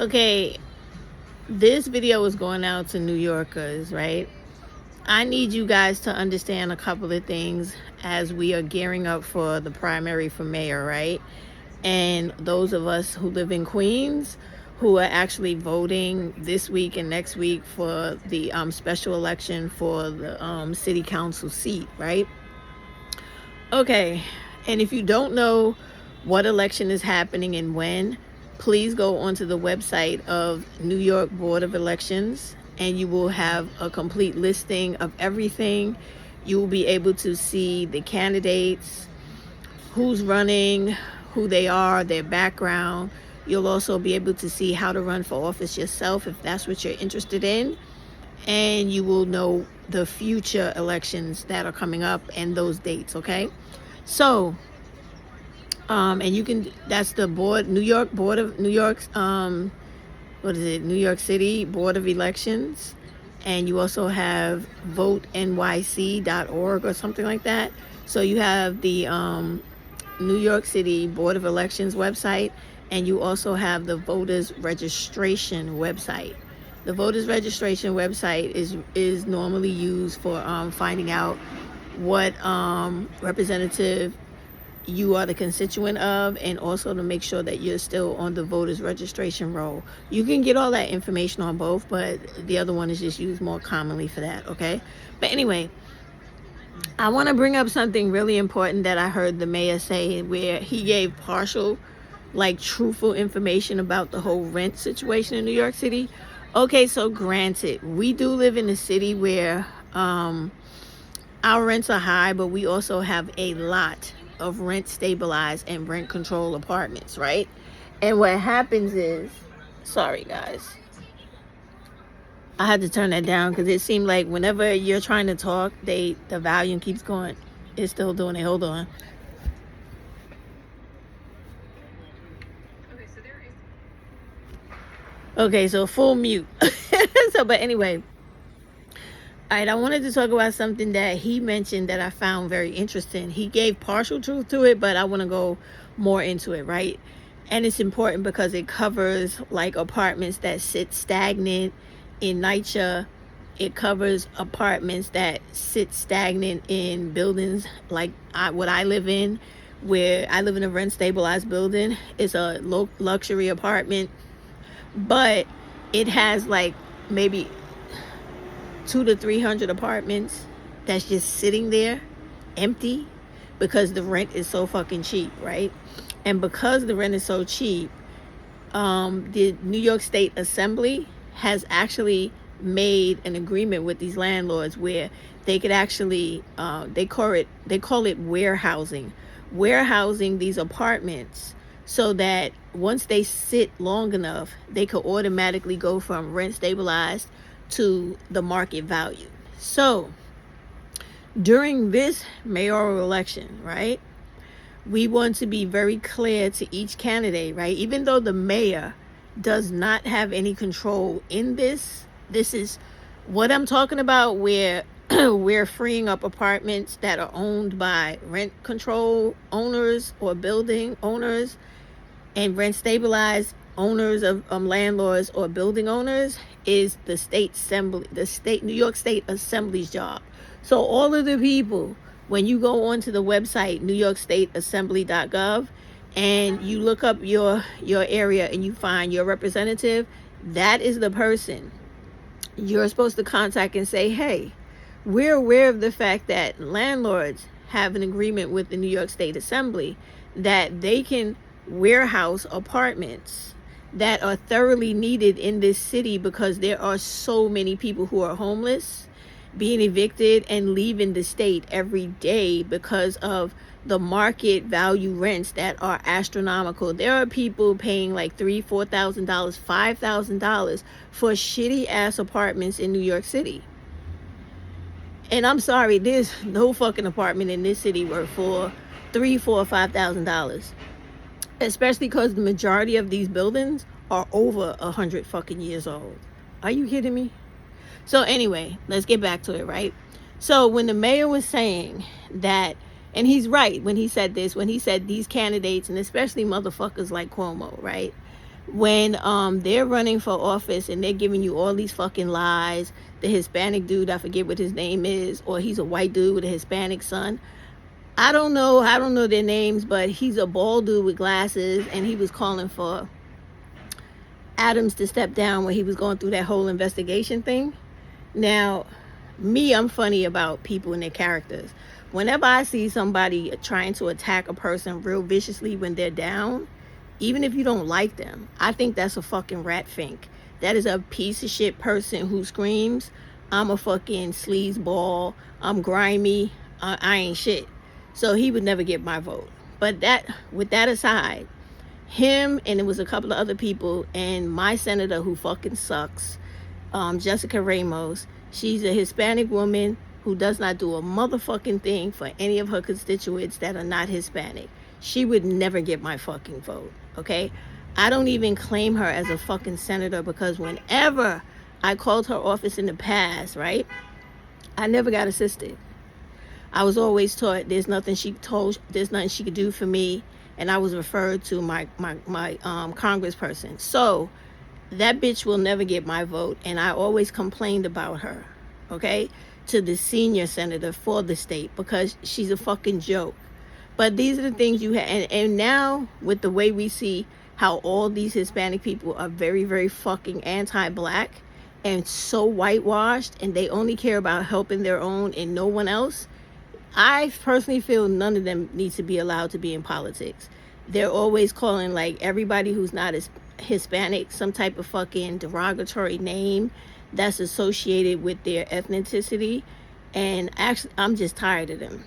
Okay, this video is going out to New Yorkers, right? I need you guys to understand a couple of things as we are gearing up for the primary for mayor, right? And those of us who live in Queens who are actually voting this week and next week for the special election for the city council seat, right? Okay, and if you don't know what election is happening and when, please go onto the website of New York Board of Elections and you will have a complete listing of everything. You will be able to see the candidates, who's running, who they are, their background. You'll also be able to see how to run for office yourself if that's what you're interested in. And you will know the future elections that are coming up and those dates, okay? So, and you can, that's the board, New York Board of, New York's, what is it, New York City Board of Elections. And you also have votenyc.org or something like that. So you have the New York City Board of Elections website, and you also have the voters registration website. The voters registration website is normally used for finding out what representative you are the constituent of, and also to make sure that you're still on the voters registration roll. You can get all that information on both, but the other one is just used more commonly for that, okay? But anyway, I want to bring up something really important that I heard the mayor say, where he gave partial, like, truthful information about the whole rent situation in New York City. Okay, so granted, we do live in a city where our rents are high, but we also have a lot of rent stabilized and rent control apartments, right? And what happens is, sorry guys, I had to turn that down because it seemed like whenever you're trying to talk, the volume keeps going. It's still doing it. Hold on. Okay, so full mute. So, but anyway, all right, I wanted to talk about something that he mentioned that I found very interesting. He gave partial truth to it, but I want to go more into it, right? And it's important because it covers like apartments that sit stagnant in NYCHA. It covers apartments that sit stagnant in buildings like what I live in, where I live in a rent stabilized building. It's a luxury apartment, but it has like maybe 200 to 300 apartments that's just sitting there empty because the rent is so fucking cheap, right? And because the rent is so cheap, the New York State Assembly has actually made an agreement with these landlords where they could actually they call it warehousing these apartments, so that once they sit long enough, they could automatically go from rent stabilized to the market value. So during this mayoral election, right, we want to be very clear to each candidate, right? Even though the mayor does not have any control in this is what I'm talking about, where we're freeing up apartments that are owned by rent control owners or building owners and rent stabilized owners of landlords or building owners, is the state assembly, New York State Assembly's job. So all of the people, when you go onto the website newyorkstateassembly.gov and you look up your area and you find your representative, that is the person you're supposed to contact and say, hey, we're aware of the fact that landlords have an agreement with the New York State Assembly that they can warehouse apartments that are thoroughly needed in this city because there are so many people who are homeless, being evicted and leaving the state every day because of the market value rents that are astronomical. There are people paying like $3,000, $4,000, $5,000 for shitty ass apartments in New York City. And I'm sorry, there's no fucking apartment in this city worth for $3,000, $4,000, $5,000. Especially because the majority of these buildings are over 100 fucking years old. Are you kidding me? So anyway, let's get back to it, right? So when the mayor was saying that, and he's right when he said this, when he said these candidates, and especially motherfuckers like Cuomo, right? when they're running for office and they're giving you all these fucking lies. The Hispanic dude, I forget what his name is, or he's a white dude with a Hispanic son. I don't know their names, but he's a bald dude with glasses, and he was calling for Adams to step down when he was going through that whole investigation thing. Now, I'm funny about people and their characters. Whenever I see somebody trying to attack a person real viciously when they're down, even if you don't like them, I think that's a fucking rat fink. That is a piece of shit person who screams, I'm a fucking sleazeball, I'm grimy, I ain't shit. So he would never get my vote. But with that aside, him, and it was a couple of other people, and my senator who fucking sucks, Jessica Ramos, she's a Hispanic woman who does not do a motherfucking thing for any of her constituents that are not Hispanic. She would never get my fucking vote, okay? I don't even claim her as a fucking senator, because whenever I called her office in the past, right, I never got assisted. I was always taught there's nothing she could do for me, and I was referred to my congressperson. So that bitch will never get my vote, and I always complained about her, okay, to the senior senator for the state, because she's a fucking joke. But these are the things you have, and now with the way we see how all these Hispanic people are very, very fucking anti-black and so whitewashed, and they only care about helping their own and no one else, I personally feel none of them needs to be allowed to be in politics. They're always calling like everybody who's not as Hispanic some type of fucking derogatory name that's associated with their ethnicity, and actually I'm just tired of them.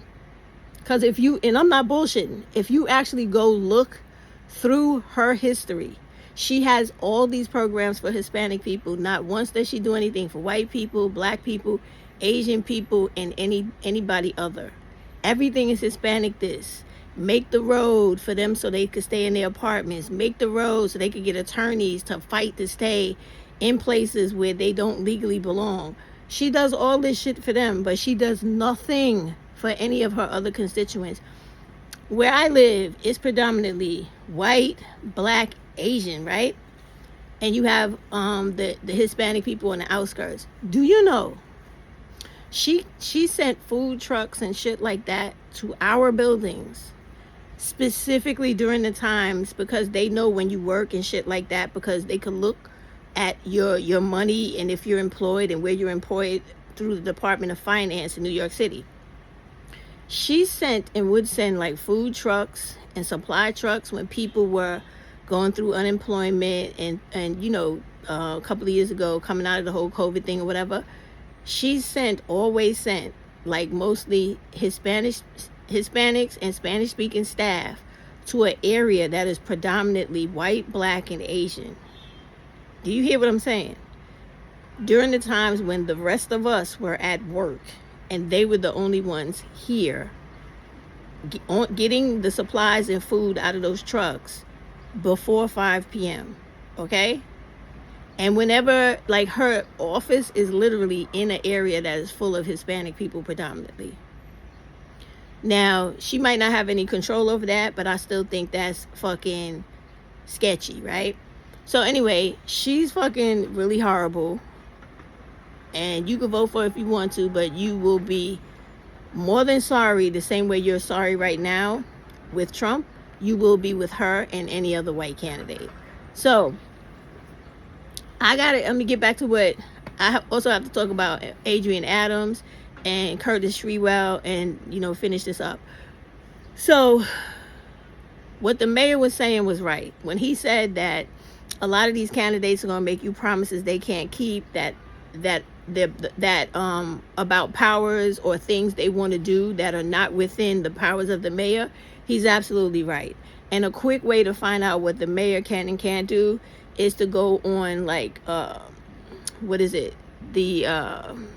Because and I'm not bullshitting, if you actually go look through her history, she has all these programs for Hispanic people. Not once does she do anything for white people, black people, Asian people, and anybody other. Everything is Hispanic this. Make the road for them so they could stay in their apartments. Make the road so they could get attorneys to fight to stay in places where they don't legally belong. She does all this shit for them, but she does nothing for any of her other constituents. Where I live is predominantly white, black, Asian, right? And you have the Hispanic people on the outskirts. Do you know she sent food trucks and shit like that to our buildings specifically during the times, because they know when you work and shit like that, because they can look at your money and if you're employed and where you're employed through the Department of Finance in New York City. She sent and would send like food trucks and supply trucks when people were going through unemployment and you know, a couple of years ago, coming out of the whole COVID thing or whatever. She always sent like mostly Hispanics and Spanish speaking staff to an area that is predominantly white, black, and Asian. Do you hear what I'm saying? During the times when the rest of us were at work and they were the only ones here getting the supplies and food out of those trucks before 5 p.m. Okay? And whenever, like, her office is literally in an area that is full of Hispanic people predominantly. Now, she might not have any control over that, but I still think that's fucking sketchy, right? So anyway, she's fucking really horrible. And you can vote for her if you want to, but you will be more than sorry, the same way you're sorry right now with Trump, you will be with her and any other white candidate. So, let me get back to what I also have to talk about: Adrienne Adams and Curtis Shriwell, and, you know, finish this up. So, what the mayor was saying was right. When he said that a lot of these candidates are going to make you promises they can't keep, that about powers or things they want to do that are not within the powers of the mayor, he's absolutely right. And a quick way to find out what the mayor can and can't do is to go on, like, what is it? Goddamn.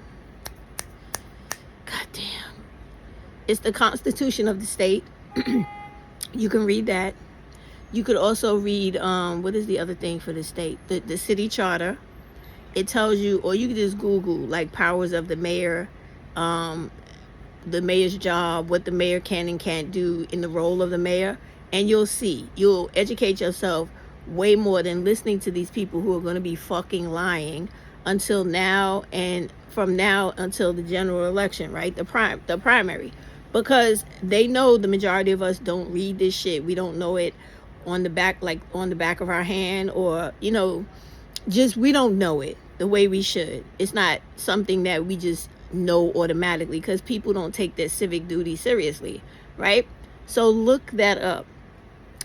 It's the Constitution of the state. You can read that. You could also read, what is the other thing for the state? The city charter. It tells you, or you can just Google, like, powers of the mayor, the mayor's job, what the mayor can and can't do in the role of the mayor, and you'll educate yourself way more than listening to these people who are going to be fucking lying until now, and from now until the general election, right? The primary, because they know the majority of us don't read this shit. We don't know it on the back, like on the back of our hand, or just we don't know it the way we should. It's not something that we just know automatically, because people don't take their civic duty seriously, right? So look that up,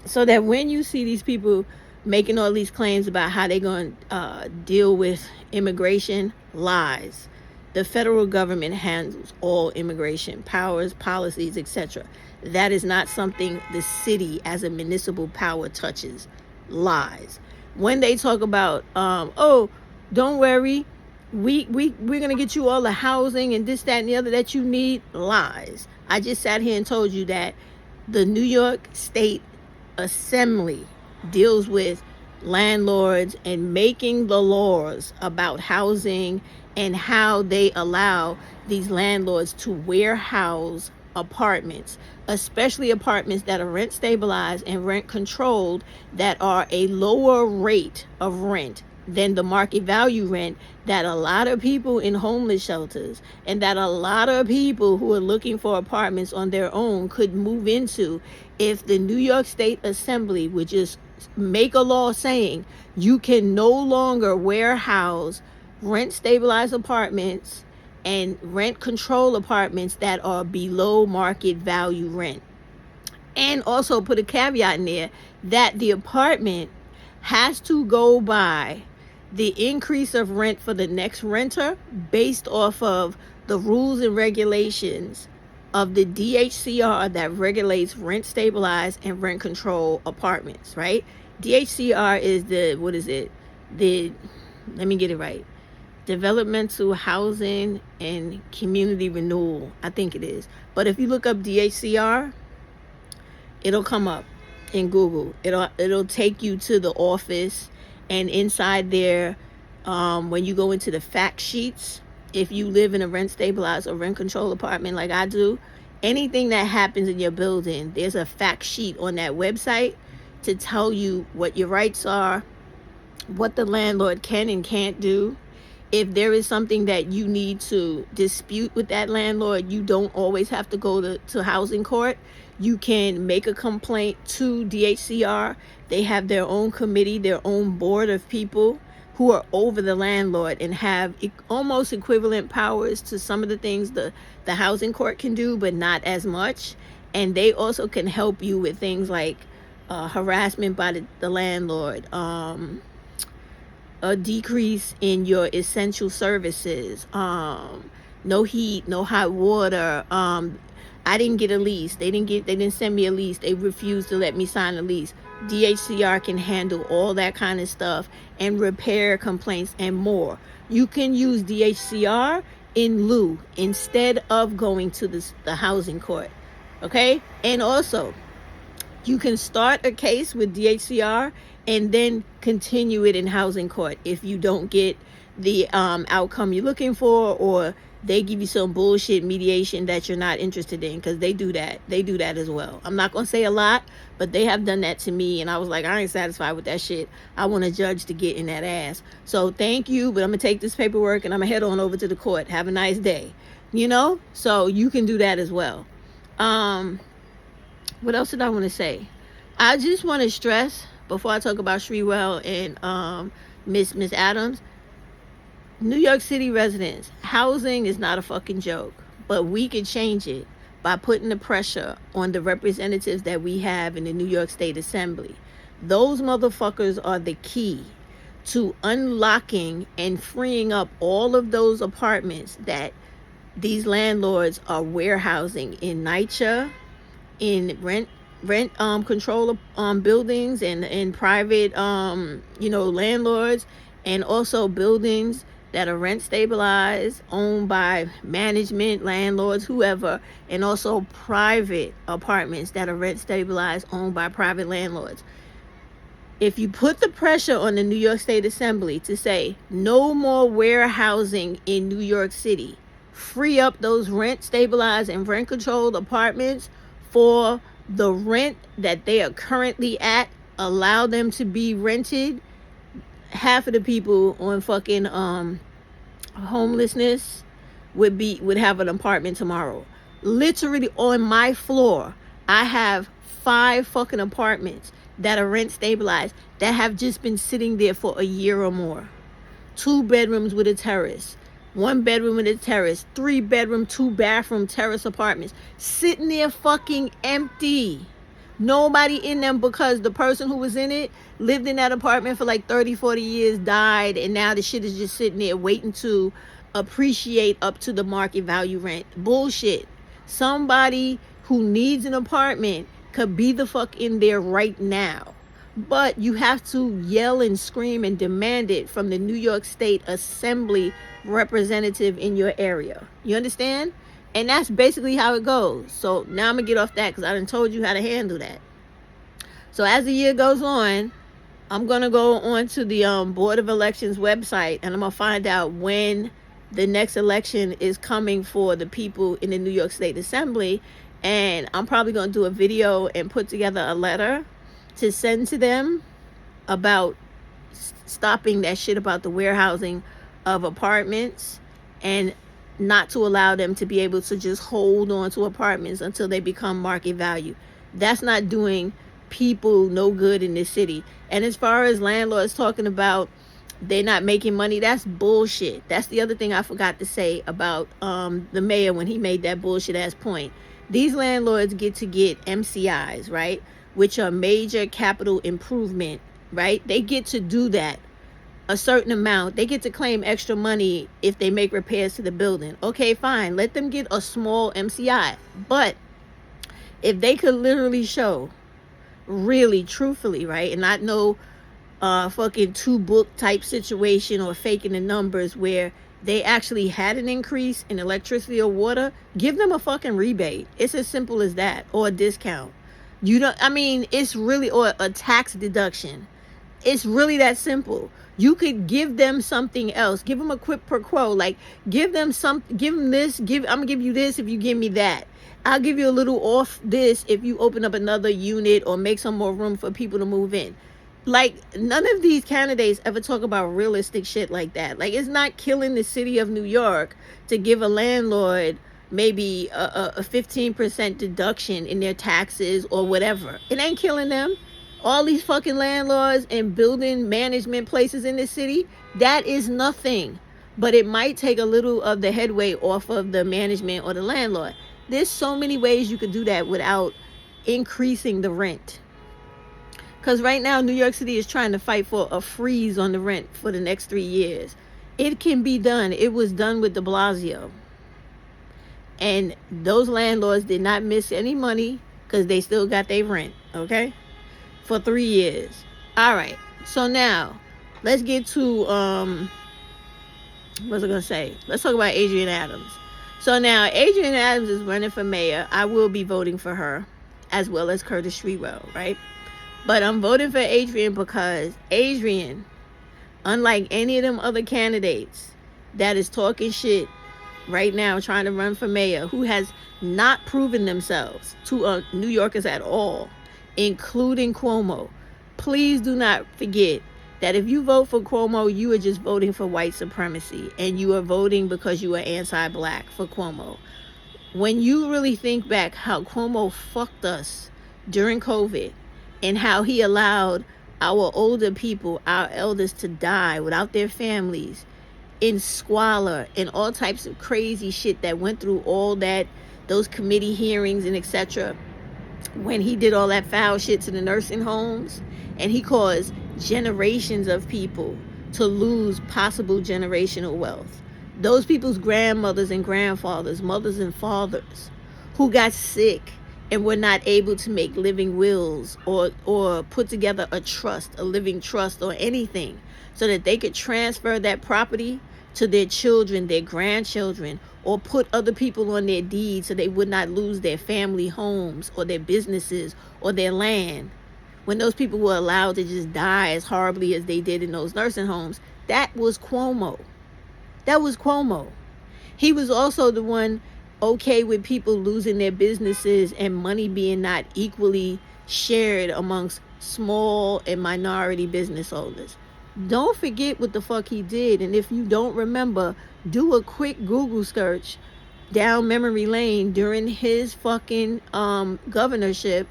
so that when you see these people making all these claims about how they're going to deal with immigration, lies. The federal government handles all immigration powers, policies, etc. That is not something the city as a municipal power touches. Lies. When they talk about, oh, don't worry, we're going to get you all the housing and this, that, and the other that you need. Lies. I just sat here and told you that the New York State Assembly deals with landlords and making the laws about housing and how they allow these landlords to warehouse apartments, especially apartments that are rent stabilized and rent controlled, that are a lower rate of rent than the market value rent that a lot of people in homeless shelters and that a lot of people who are looking for apartments on their own could move into if the New York State Assembly would just make a law saying you can no longer warehouse rent stabilized apartments and rent control apartments that are below market value rent. And also put a caveat in there that the apartment has to go by the increase of rent for the next renter based off of the rules and regulations of the DHCR that regulates rent stabilized and rent control apartments, right? DHCR is let me get it right. Developmental Housing and Community Renewal, I think it is. But if you look up DHCR, it'll come up in Google. It'll take you to the office, and inside there, when you go into the fact sheets, if you live in a rent stabilized or rent control apartment like I do, anything that happens in your building, there's a fact sheet on that website to tell you what your rights are, what the landlord can and can't do. If there is something that you need to dispute with that landlord, you don't always have to go to housing court. You can make a complaint to DHCR. They have their own committee, their own board of people who are over the landlord and have almost equivalent powers to some of the things the housing court can do, but not as much. And they also can help you with things like harassment by the landlord, a decrease in your essential services, no heat, no hot water. I didn't get a lease. They didn't send me a lease. They refused to let me sign a lease. DHCR can handle all that kind of stuff and repair complaints and more. You can use DHCR in lieu instead of going to the housing court. Okay? And also, you can start a case with DHCR and then continue it in housing court if you don't get the outcome you're looking for, or they give you some bullshit mediation that you're not interested in, because they do that as well. I'm not gonna say a lot, but they have done that to me, and I was like, I ain't satisfied with that shit. I want a judge to get in that ass. So thank you, but I'm gonna take this paperwork and I'm gonna head on over to the court. Have a nice day. So you can do that as well. What else did I want to say? I just want to stress, before I talk about Shrewell and Miss Adams, New York City residents, housing is not a fucking joke, but we can change it by putting the pressure on the representatives that we have in the New York State Assembly. Those motherfuckers are the key to unlocking and freeing up all of those apartments that these landlords are warehousing in NYCHA, in rent control buildings, and in private landlords, and also buildings that are rent stabilized, owned by management, landlords, whoever, and also private apartments that are rent stabilized, owned by private landlords. If you put the pressure on the New York State Assembly to say no more warehousing in New York City, free up those rent stabilized and rent controlled apartments for the rent that they are currently at, allow them to be rented, half of the people on fucking homelessness would have an apartment tomorrow. Literally on my floor, I have 5 fucking apartments that are rent stabilized that have just been sitting there for a year or more. 2 bedrooms with a terrace, 1 bedroom with a terrace, 3 bedroom, 2 bathroom terrace apartments sitting there fucking empty. Nobody in them, because the person who was in it lived in that apartment for like 30, 40 years, died, and now the shit is just sitting there waiting to appreciate up to the market value rent. Bullshit. Somebody who needs an apartment could be the fuck in there right now. But you have to yell and scream and demand it from the New York State Assembly representative in your area. You understand? And that's basically how it goes. So now I'm going to get off that because I done told you how to handle that. So as the year goes on, I'm going to go on to the Board of Elections website, and I'm going to find out when the next election is coming for the people in the New York State Assembly. And I'm probably going to do a video and put together a letter to send to them about stopping that shit about the warehousing of apartments, and not to allow them to be able to just hold on to apartments until they become market value. That's not doing people no good in this city. And as far as landlords talking about they're not making money, that's bullshit. That's the other thing I forgot to say about the mayor when he made that bullshit ass point. These landlords get MCIs, right, which are major capital improvement, right? They get to do that a certain amount. They get to claim extra money if they make repairs to the building. Okay, fine. Let them get a small MCI. But if they could literally show, really, truthfully, right, and not no fucking 2-book type situation or faking the numbers where they actually had an increase in electricity or water, give them a fucking rebate. It's as simple as that, or a discount. You don't, I mean, it's really, or a tax deduction. It's really that simple. You could give them something else. Give them a quid pro quo. Like, give them this. I'm gonna give you this if you give me that. I'll give you a little off this if you open up another unit or make some more room for people to move in. Like, none of these candidates ever talk about realistic shit like that. Like, it's not killing the city of New York to give a landlord maybe a 15% deduction in their taxes or whatever. It ain't killing them. All these fucking landlords and building management places in this city, that is nothing. But it might take a little of the headway off of the management or the landlord. There's so many ways you could do that without increasing the rent. Because right now, New York City is trying to fight for a freeze on the rent for the next 3 years. It can be done. It was done with de Blasio. And those landlords did not miss any money because they still got their rent, okay? For 3 years. All right. So now, let's get to, what was I going to say? Let's talk about Adrienne Adams. So now, Adrienne Adams is running for mayor. I will be voting for her, as well as Curtis Shriwell, right? But I'm voting for Adrienne because Adrienne, unlike any of them other candidates that is talking shit right now, trying to run for mayor, who has not proven themselves to New Yorkers at all, including Cuomo. Please do not forget that if you vote for Cuomo, you are just voting for white supremacy, and you are voting because you are anti-black for Cuomo. When you really think back how Cuomo fucked us during COVID, and how he allowed our older people, our elders, to die without their families in squalor and all types of crazy shit that went through all that, those committee hearings and etc. When he did all that foul shit to the nursing homes, and he caused generations of people to lose possible generational wealth. Those people's grandmothers and grandfathers, mothers and fathers, who got sick and were not able to make living wills or put together a trust, a living trust or anything, so that they could transfer that property to their children, their grandchildren, or put other people on their deeds so they would not lose their family homes or their businesses or their land. When those people were allowed to just die as horribly as they did in those nursing homes, that was Cuomo. That was Cuomo. He was also the one okay with people losing their businesses and money being not equally shared amongst small and minority business owners. Don't forget what the fuck he did. And if you don't remember, do a quick Google search down memory lane during his fucking governorship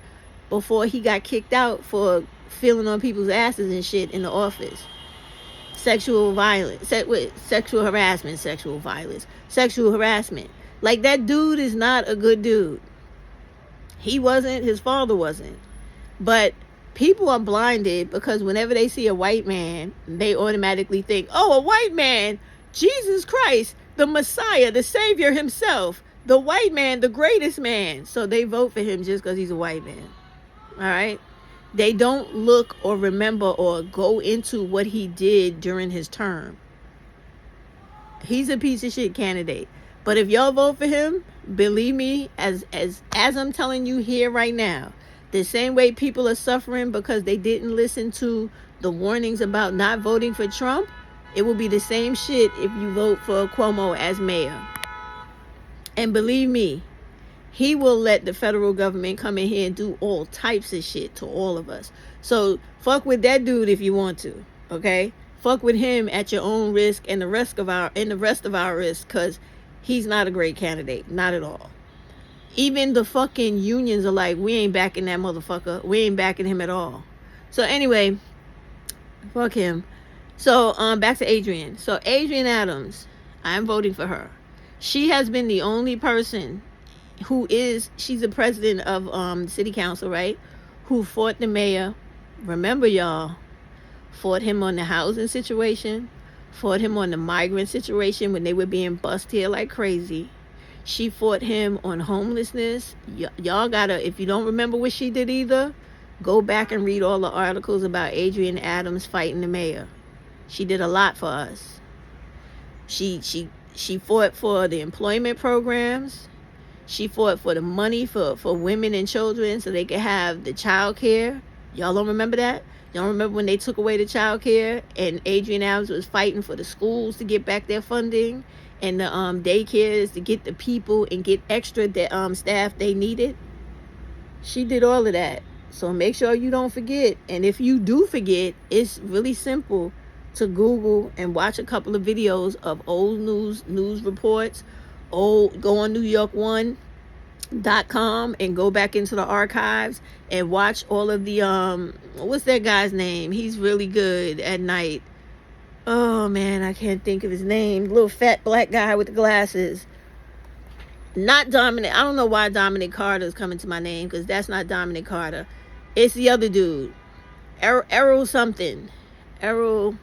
before he got kicked out for feeling on people's asses and shit in the office. Sexual violence, sexual harassment. Like, that dude is not a good dude. He wasn't, his father wasn't. But people are blinded because whenever they see a white man, they automatically think, oh, a white man, Jesus Christ, the Messiah, the Savior himself, the white man, the greatest man. So they vote for him just because he's a white man. All right? They don't look or remember or go into what he did during his term. He's a piece of shit candidate. But if y'all vote for him, believe me, as I'm telling you here right now, the same way people are suffering because they didn't listen to the warnings about not voting for Trump, it will be the same shit if you vote for Cuomo as mayor. And believe me, he will let the federal government come in here and do all types of shit to all of us. So fuck with that dude if you want to, okay? Fuck with him at your own risk and the rest of our risk, because he's not a great candidate, not at all. Even the fucking unions are like, we ain't backing that motherfucker. We ain't backing him at all. So anyway, fuck him. So back to Adrienne. So Adrienne Adams, I'm voting for her. She has been the only person she's the president of city council, right? Who fought the mayor. Remember, y'all, fought him on the housing situation, fought him on the migrant situation when they were being bussed here like crazy. She fought him on homelessness. Y'all gotta, if you don't remember what she did either, go back and read all the articles about Adrienne Adams fighting the mayor. She did a lot for us. She fought for the employment programs. She fought for the money for women and children so they could have the child care. Y'all don't remember that? Y'all remember when they took away the child care and Adrienne Adams was fighting for the schools to get back their funding and the daycares to get the people and get extra staff they needed? She did all of that. So make sure you don't forget. And if you do forget, it's really simple to Google and watch a couple of videos of old news reports. Go on NewYork1.com and go back into the archives and watch all of the what's that guy's name? He's really good at night. Oh man, I can't think of his name. Little fat black guy with the glasses. Not Dominic. I don't know why Dominic Carter is coming to my name, because that's not Dominic Carter. It's the other dude. Errol something. Errol.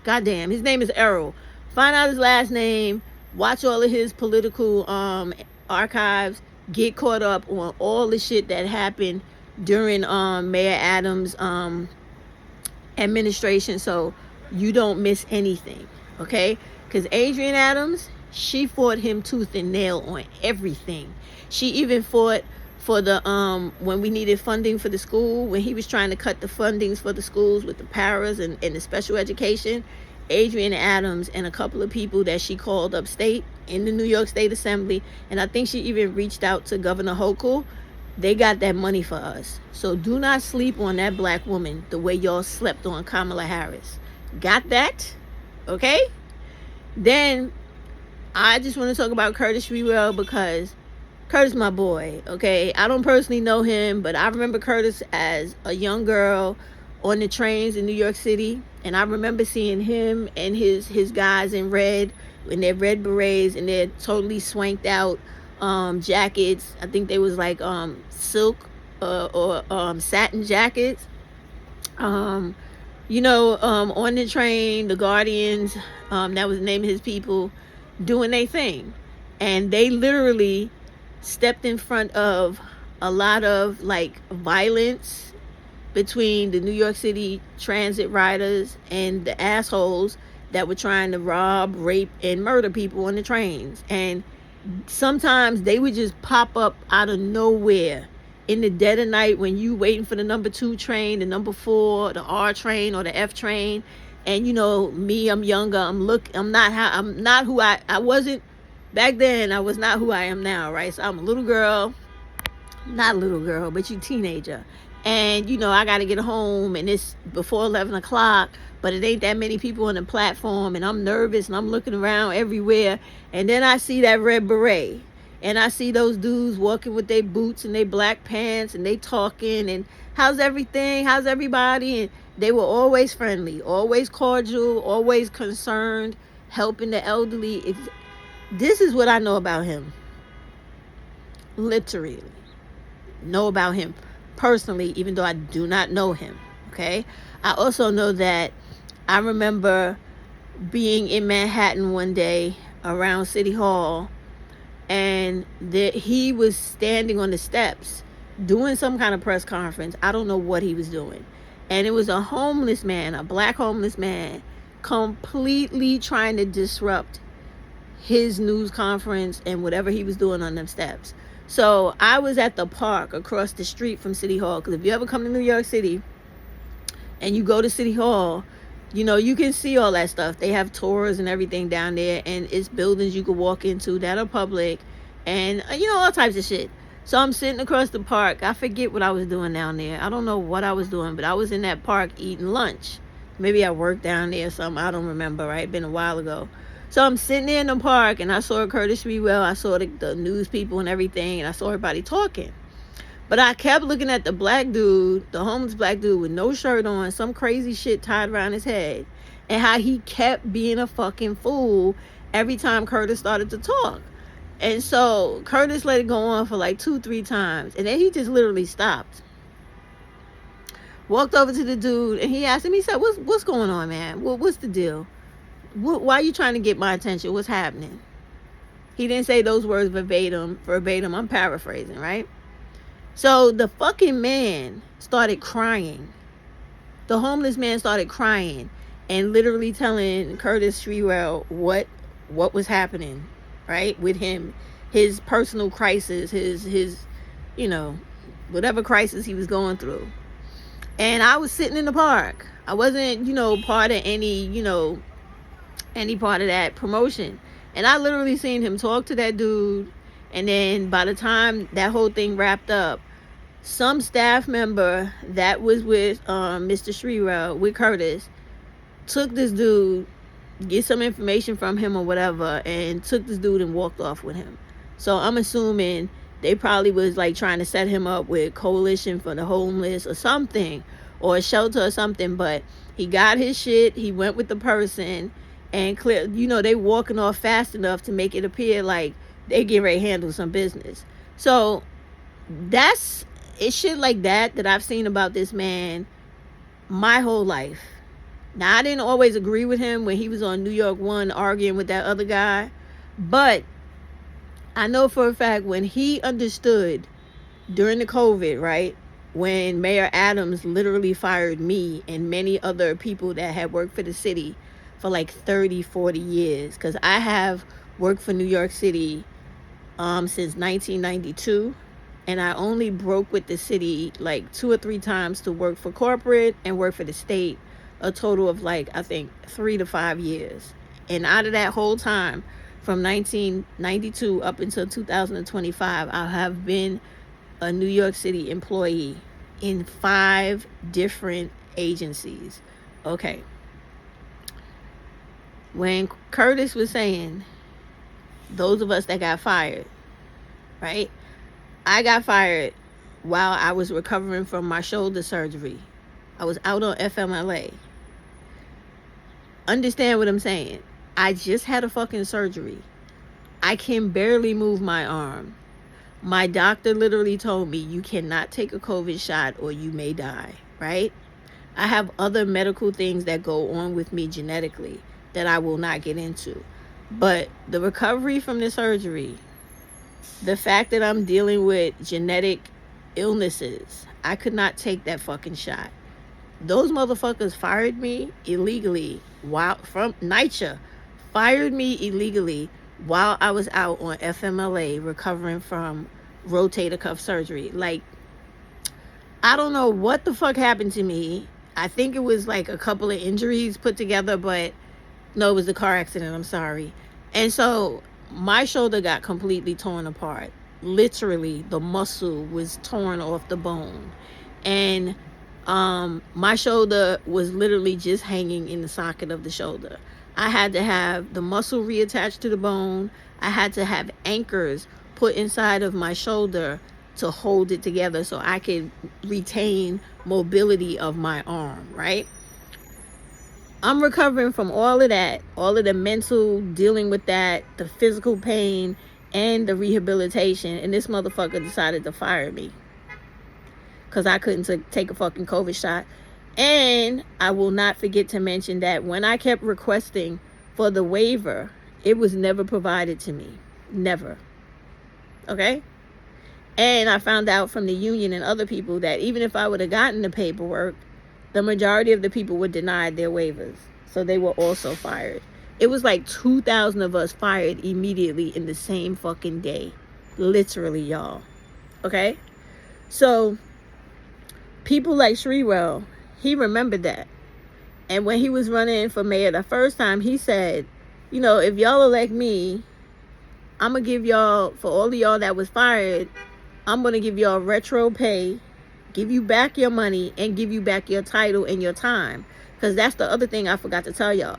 Goddamn, his name is Errol. Find out his last name. Watch all of his political archives. Get caught up on all the shit that happened during Mayor Adams' administration, so you don't miss anything, okay? Because Adrienne Adams, she fought him tooth and nail on everything. She even fought for the when we needed funding for the school, when he was trying to cut the fundings for the schools with the paras and the special education. Adrienne Adams and a couple of people that she called upstate in the New York State Assembly, and I think she even reached out to Governor Hochul. They got that money for us. So do not sleep on that black woman the way y'all slept on Kamala Harris. Got that? Okay? Then I just want to talk about Curtis Shewell, because Curtis my boy, okay? I don't personally know him, but I remember Curtis as a young girl on the trains in New York City, and I remember seeing him and his guys in red, in their red berets and their totally swanked out jackets. I think they was like silk or satin jackets. On the train, the Guardians, that was the name of his people, doing their thing. And they literally stepped in front of a lot of like violence between the New York City transit riders and the assholes that were trying to rob, rape, and murder people on the trains. And sometimes they would just pop up out of nowhere in the dead of night when you waiting for the number 2 train, the number 4, the R train or the F train. And me, I'm younger. I'm not who I wasn't back then. I was not who I am now, right? So I'm a little girl, not a little girl, but you teenager. And, you know, I got to get home and it's before 11 o'clock, but it ain't that many people on the platform. And I'm nervous and I'm looking around everywhere. And then I see that red beret. And I see those dudes walking with their boots and their black pants and they talking and how's everything? How's everybody? And they were always friendly, always cordial, always concerned, helping the elderly. This is what I know about him. Literally know about him personally, even though I do not know him. Okay. I also know that I remember being in Manhattan one day around City Hall, and that he was standing on the steps doing some kind of press conference. I don't know what he was doing. And it was a homeless man, a black homeless man, completely trying to disrupt his news conference and whatever he was doing on them steps. So I was at the park across the street from City Hall, because if you ever come to New York City and you go to City Hall, you know, you can see all that stuff. They have tours and everything down there, and it's buildings you could walk into that are public, and you know, all types of shit. So I'm sitting across the park. I forget what I was doing down there. I don't know what I was doing, but I was in that park eating lunch. Maybe I worked down there or something. I don't remember, right? Been a while ago. So I'm sitting there in the park, and I saw Curtis Rewell. I saw the news people and everything, and I saw everybody talking. But I kept looking at the black dude, the homeless black dude with no shirt on, some crazy shit tied around his head, and how he kept being a fucking fool every time Curtis started to talk. And so Curtis let it go on for like 2-3 times, and then he just literally stopped. Walked over to the dude, and he asked him, he said, what's going on, man? What's the deal? Why are you trying to get my attention? What's happening? He didn't say those words verbatim. I'm paraphrasing, right? So the fucking man started crying. The homeless man started crying and literally telling Curtis Rewell what was happening, right, with him, his personal crisis, his you know, whatever crisis he was going through. And I was sitting in the park. I wasn't, you know, part of any part of that promotion. And I literally seen him talk to that dude. And then by the time that whole thing wrapped up, some staff member that was with Mr. Shrewell, with Curtis, took this dude, get some information from him or whatever, and took this dude and walked off with him. So I'm assuming they probably was like trying to set him up with Coalition for the Homeless or something, or a shelter or something. But he got his shit, he went with the person, and clear, you know, they walking off fast enough to make it appear like they get ready to handle some business. So it's shit like that I've seen about this man my whole life. Now, I didn't always agree with him when he was on New York One arguing with that other guy, but I know for a fact when he understood during the COVID, right, when Mayor Adams literally fired me and many other people that had worked for the city for like 30-40 years, because I have worked for New York City since 1992, and I only broke with the city like 2 or 3 times to work for corporate and work for the state, a total of like, I think 3 to 5 years. And out of that whole time, from 1992 up until 2025, I have been a New York City employee in 5 different agencies. Okay. When Curtis was saying, those of us that got fired, right? I got fired while I was recovering from my shoulder surgery. I was out on FMLA. Understand what I'm saying? I just had a fucking surgery. I can barely move my arm. My doctor literally told me, you cannot take a COVID shot or you may die, right? I have other medical things that go on with me genetically that I will not get into. But the recovery from the surgery, the fact that I'm dealing with genetic illnesses, I could not take that fucking shot. Those motherfuckers fired me illegally from NYCHA, fired me illegally while I was out on FMLA recovering from rotator cuff surgery. Like, I don't know what the fuck happened to me. I think it was like a couple of injuries put together, but no, it was a car accident. I'm sorry. And so my shoulder got completely torn apart. Literally, the muscle was torn off the bone. And my shoulder was literally just hanging in the socket of the shoulder. I had to have the muscle reattached to the bone. I had to have anchors put inside of my shoulder to hold it together so I could retain mobility of my arm, right? I'm recovering from all of that, all of the mental dealing with that, the physical pain, and the rehabilitation. And this motherfucker decided to fire me because I couldn't take a fucking COVID shot. And I will not forget to mention that when I kept requesting for the waiver, it was never provided to me. Never. Okay? And I found out from the union and other people that even if I would have gotten the paperwork, the majority of the people were denied their waivers. So they were also fired. It was like 2,000 of us fired immediately in the same fucking day. Literally, y'all. Okay? So people like Sherrell, he remembered that. And when he was running for mayor the first time, he said, you know, if y'all elect me, I'm going to give y'all, for all of y'all that was fired, I'm going to give y'all retro pay, give you back your money, and give you back your title and your time. Because that's the other thing I forgot to tell y'all.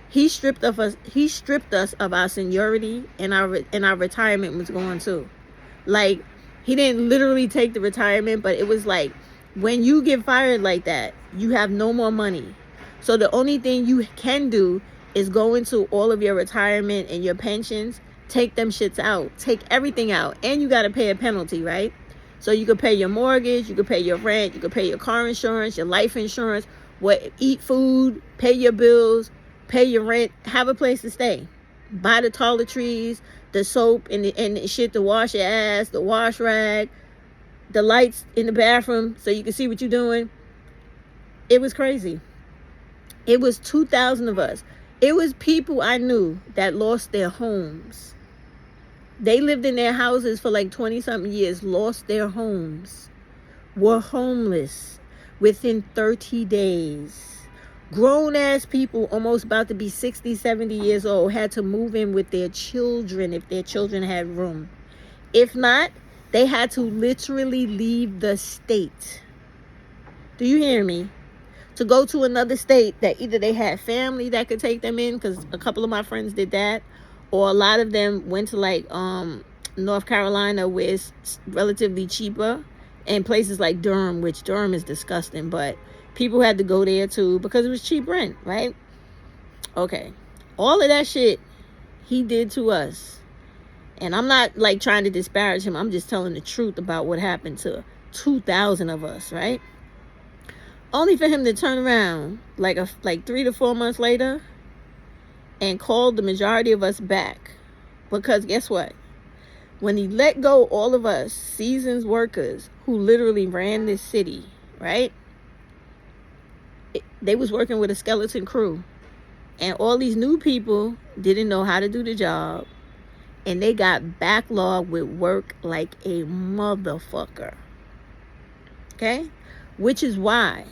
He stripped us of our seniority, and our retirement was gone too. Like, he didn't literally take the retirement, but it was like, when you get fired like that, you have no more money. So the only thing you can do is go into all of your retirement and your pensions, take them shits out, take everything out, and you got to pay a penalty, right? So you could pay your mortgage, you could pay your rent, you could pay your car insurance, your life insurance, eat food, pay your bills, pay your rent, have a place to stay, buy the toiletries, the soap and the shit to wash your ass, the wash rag, the lights in the bathroom so you can see what you're doing. It was crazy. It was 2,000 of us. It was people I knew that lost their homes. They lived in their houses for like 20-something years, lost their homes, were homeless within 30 days. Grown-ass people, almost about to be 60, 70 years old, had to move in with their children if their children had room. If not, they had to literally leave the state. Do you hear me? To go to another state that either they had family that could take them in, because a couple of my friends did that, or a lot of them went to like North Carolina, where it's relatively cheaper, and places like Durham, which Durham is disgusting, but people had to go there too because it was cheap rent, right? Okay. All of that shit he did to us. And I'm not like trying to disparage him. I'm just telling the truth about what happened to 2,000 of us, right? Only for him to turn around like 3 to 4 months later and call the majority of us back. Because guess what? When he let go all of us seasoned workers who literally ran this city, right? They was working with a skeleton crew. And all these new people didn't know how to do the job. And they got backlogged with work like a motherfucker. Okay? Which is why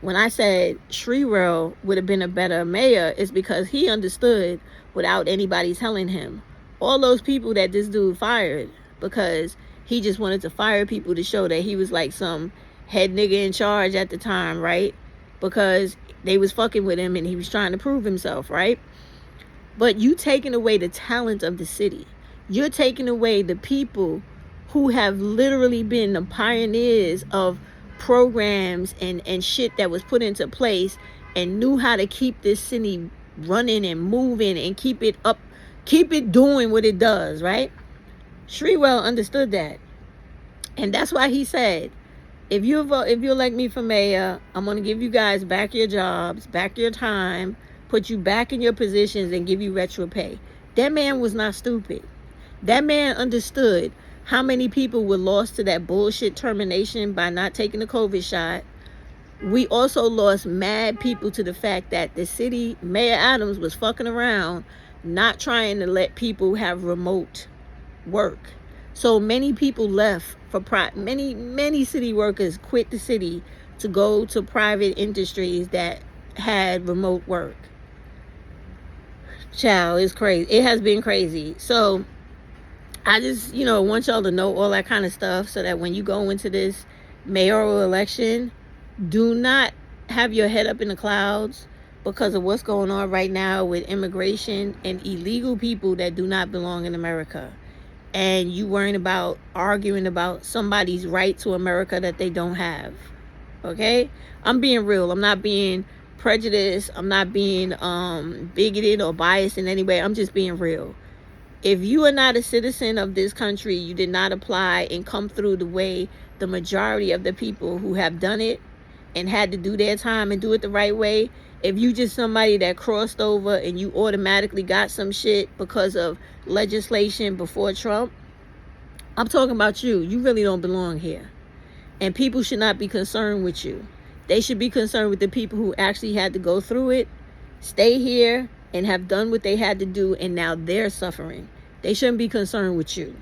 when I said Sherrell would have been a better mayor, is because he understood without anybody telling him. All those people that this dude fired because he just wanted to fire people to show that he was like some head nigga in charge at the time, right? Because they was fucking with him and he was trying to prove himself, right? But you taking away the talent of the city. You're taking away the people who have literally been the pioneers of programs and shit that was put into place and knew how to keep this city running and moving and keep it up, keep it doing what it does, right? Sherrell understood that. And that's why he said, if you elect me for mayor, I'm going to give you guys back your jobs, back your time, put you back in your positions and give you retro pay. That man was not stupid. That man understood how many people were lost to that bullshit termination by not taking the COVID shot. We also lost mad people to the fact that the city, Mayor Adams, was fucking around, not trying to let people have remote work. So many people left for many city workers quit the city to go to private industries that had remote work. Child, it's crazy. It has been crazy. So I just, want y'all to know all that kind of stuff so that when you go into this mayoral election, do not have your head up in the clouds because of what's going on right now with immigration and illegal people that do not belong in America. And you worrying about arguing about somebody's right to America that they don't have. Okay? I'm being real. I'm not being prejudiced. I'm not being bigoted or biased in any way. I'm just being real. If you are not a citizen of this country, you did not apply and come through the way the majority of the people who have done it and had to do their time and do it the right way. If you just somebody that crossed over and you automatically got some shit because of legislation before Trump, I'm talking about you. You really don't belong here. And people should not be concerned with you. They should be concerned with the people who actually had to go through it, stay here, and have done what they had to do, and now they're suffering. They shouldn't be concerned with you.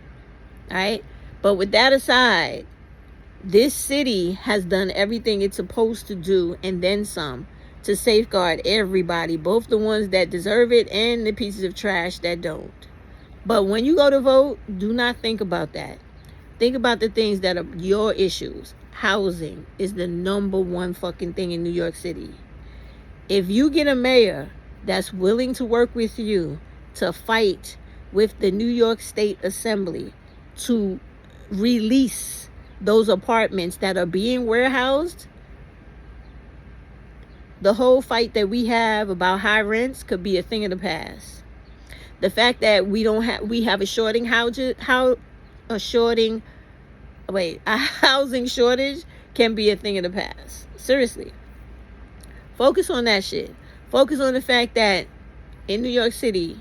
All right? But with that aside, this city has done everything it's supposed to do and then some to safeguard everybody, both the ones that deserve it and the pieces of trash that don't. But when you go to vote, do not think about that. Think about the things that are your issues. Housing is the number one fucking thing in New York City. If you get a mayor that's willing to work with you to fight with the New York State Assembly to release those apartments that are being warehoused, the whole fight that we have about high rents could be a thing of the past. The fact that we have a housing shortage can be a thing of the past. Seriously. Focus on that shit. Focus on the fact that in New York City,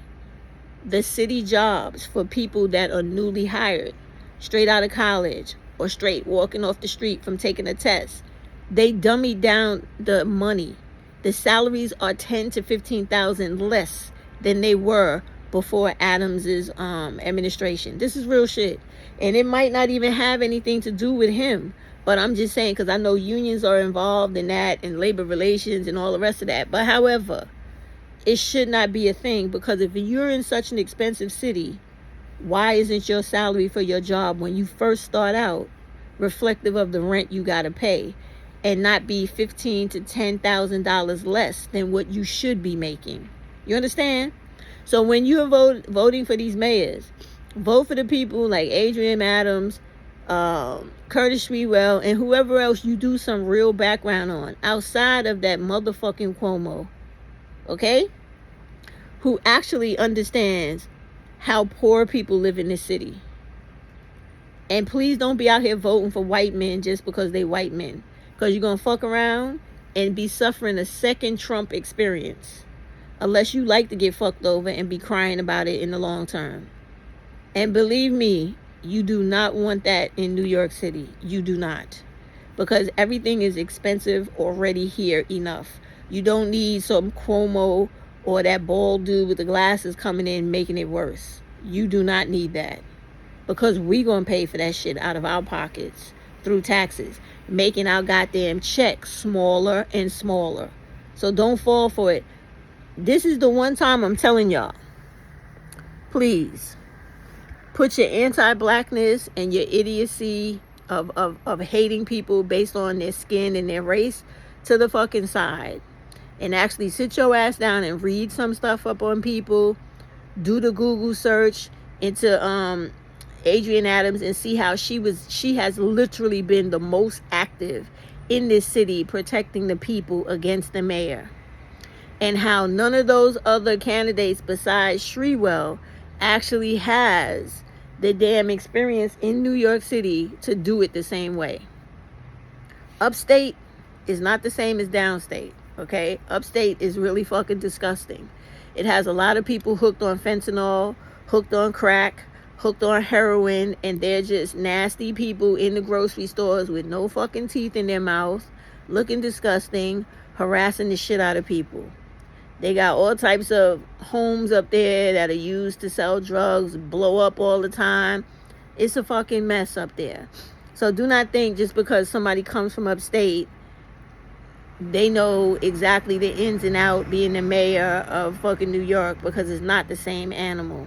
the city jobs for people that are newly hired, straight out of college, or straight walking off the street from taking a test, they dummied down the money. The salaries are 10 to 15,000 less than they were before Adams's administration. This is real shit. And it might not even have anything to do with him. But I'm just saying, because I know unions are involved in that and labor relations and all the rest of that. But however, it should not be a thing, because if you're in such an expensive city, why isn't your salary for your job when you first start out reflective of the rent you got to pay and not be $15,000 to $10,000 less than what you should be making? You understand? So when you're voting for these mayors, vote for the people like Adrienne Adams, Curtis Sewell, and whoever else you do some real background on outside of that motherfucking Cuomo, okay? Who actually understands how poor people live in this city. And please don't be out here voting for white men just because they white men, because you're gonna fuck around and be suffering a second Trump experience, unless you like to get fucked over and be crying about it in the long term. And believe me, you do not want that in New York City. You do not. Because everything is expensive already here enough. You don't need some Cuomo or that bald dude with the glasses coming in making it worse. You do not need that. Because we gonna pay for that shit out of our pockets through taxes, making our goddamn checks smaller and smaller. So don't fall for it. This is the one time I'm telling y'all, please put your anti-blackness and your idiocy of hating people based on their skin and their race to the fucking side, and actually sit your ass down and read some stuff up on people. Do the Google search into Adrienne Adams and see how she has literally been the most active in this city protecting the people against the mayor, and how none of those other candidates besides Sewell actually has the damn experience in New York City to do it the same way. Upstate is not the same as downstate, okay? Upstate is really fucking disgusting. It has a lot of people hooked on fentanyl, hooked on crack, hooked on heroin, and they're just nasty people in the grocery stores with no fucking teeth in their mouth, looking disgusting, harassing the shit out of people. They got all types of homes up there that are used to sell drugs, blow up all the time. It's a fucking mess up there. So do not think just because somebody comes from upstate, they know exactly the ins and out being the mayor of fucking New York, because it's not the same animal.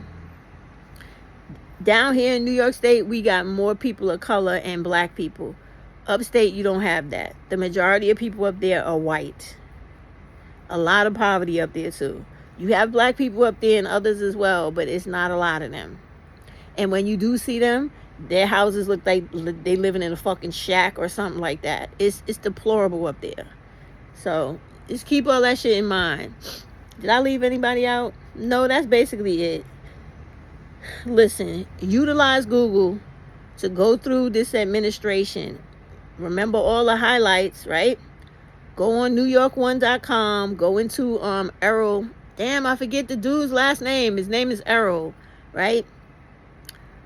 Down here in New York State, we got more people of color and black people. Upstate, you don't have that. The majority of people up there are white. A lot of poverty up there too. You have black people up there and others as well, but it's not a lot of them. And when you do see them, their houses look like they living in a fucking shack or something like that. It's deplorable up there. So just keep all that shit in mind. Did I leave anybody out? No, that's basically it. Listen, utilize Google to go through this administration. Remember all the highlights, right? Go on NewYork1.com. Go into Errol. Damn, I forget the dude's last name. His name is Errol, right?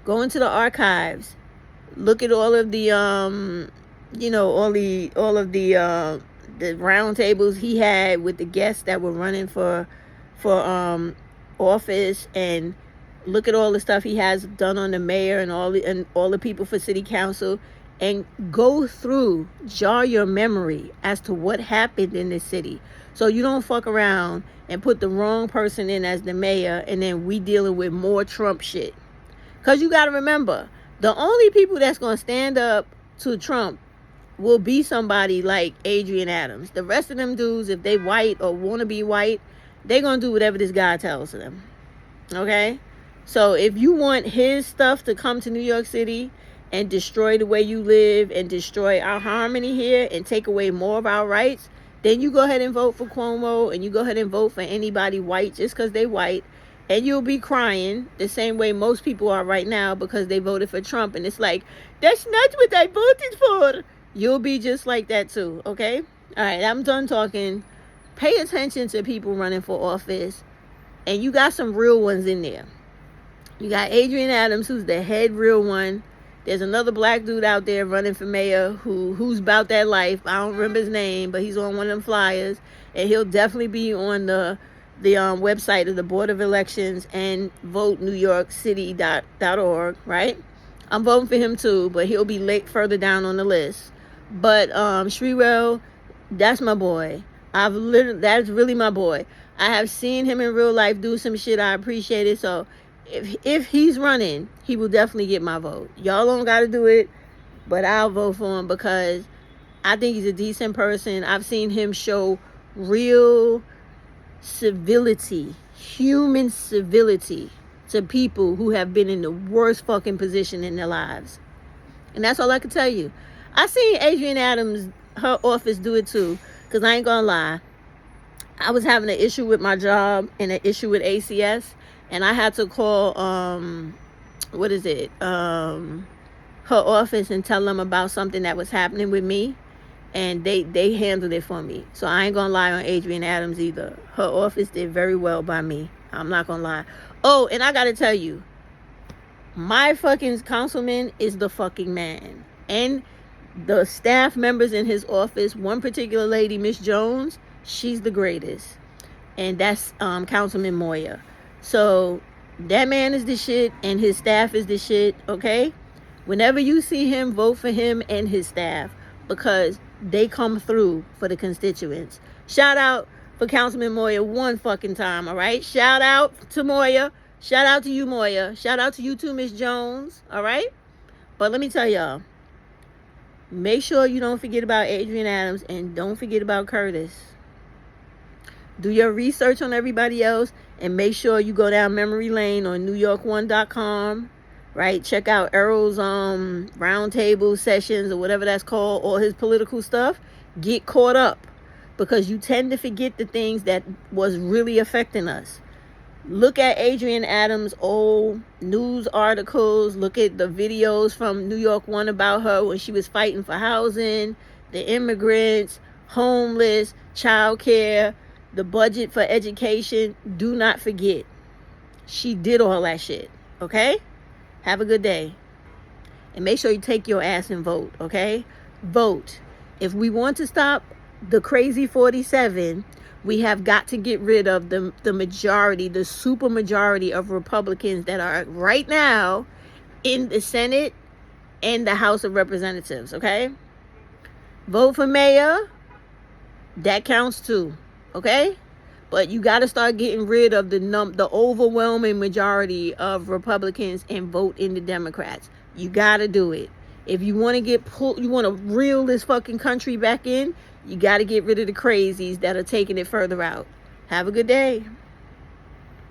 Go into the archives. Look at all of the all of the round tables he had with the guests that were running for office, and look at all the stuff he has done on the mayor and all the people for city council, and go through, jar your memory as to what happened in this city, so you don't fuck around and put the wrong person in as the mayor, and then we dealing with more Trump shit. Because you got to remember, the only people that's going to stand up to Trump will be somebody like Adrian Adams. The rest of them dudes, if they white or want to be white, they're going to do whatever this guy tells them. Okay? So if you want his stuff to come to New York City and destroy the way you live and destroy our harmony here and take away more of our rights, then you go ahead and vote for Cuomo, and you go ahead and vote for anybody white just because they white. And you'll be crying the same way most people are right now because they voted for Trump. And it's like, that's not what I voted for. You'll be just like that too, okay? All right, I'm done talking. Pay attention to people running for office. And you got some real ones in there. You got Adrian Adams, who's the head real one. There's another black dude out there running for mayor who's about that life. I don't remember his name, but he's on one of them flyers. And he'll definitely be on the website of the Board of Elections and votenewyorkcity.org, right? I'm voting for him too, but he'll be late further down on the list. But Sherrell, that's my boy. That's really my boy. I have seen him in real life do some shit. I appreciate it. So if he's running, he will definitely get my vote. Y'all don't got to do it, but I'll vote for him because I think he's a decent person. I've seen him show real civility, human civility to people who have been in the worst fucking position in their lives. And that's all I can tell you. I seen Adrian Adams, her office, do it too. Because I ain't gonna lie, I was having an issue with my job and an issue with ACS, and I had to call her office and tell them about something that was happening with me. And they handled it for me. So I ain't gonna lie on Adrian Adams either. Her office did very well by me. I'm not gonna lie. Oh, and I gotta tell you, my fucking councilman is the fucking man. And the staff members in his office, one particular lady, Miss Jones, she's the greatest. And that's Councilman Moya. So that man is the shit and his staff is the shit, okay? Whenever you see him, vote for him and his staff, because they come through for the constituents. Shout out for Councilman Moya one fucking time, all right? Shout out to Moya. Shout out to you, Moya. Shout out to you too, Miss Jones, all right? But let me tell y'all, make sure you don't forget about Adrian Adams and don't forget about Curtis. Do your research on everybody else and make sure you go down memory lane on NewYork1.com. Right, check out Errol's roundtable sessions or whatever that's called, or his political stuff. Get caught up, because you tend to forget the things that was really affecting us. Look at Adrian Adams' old news articles. Look at the videos from New York One about her when she was fighting for housing, the immigrants, homeless, child care, the budget for education. Do not forget, she did all that shit, okay? Have a good day. And make sure you take your ass and vote, okay? Vote. If we want to stop the crazy 47, we have got to get rid of the majority, the super majority of Republicans that are right now in the Senate and the House of Representatives, okay? Vote for mayor. That counts too, okay? But you got to start getting rid of the overwhelming majority of Republicans and vote in the Democrats. You got to do it. If you want to get pulled, you want to reel this fucking country back in, you got to get rid of the crazies that are taking it further out. Have a good day.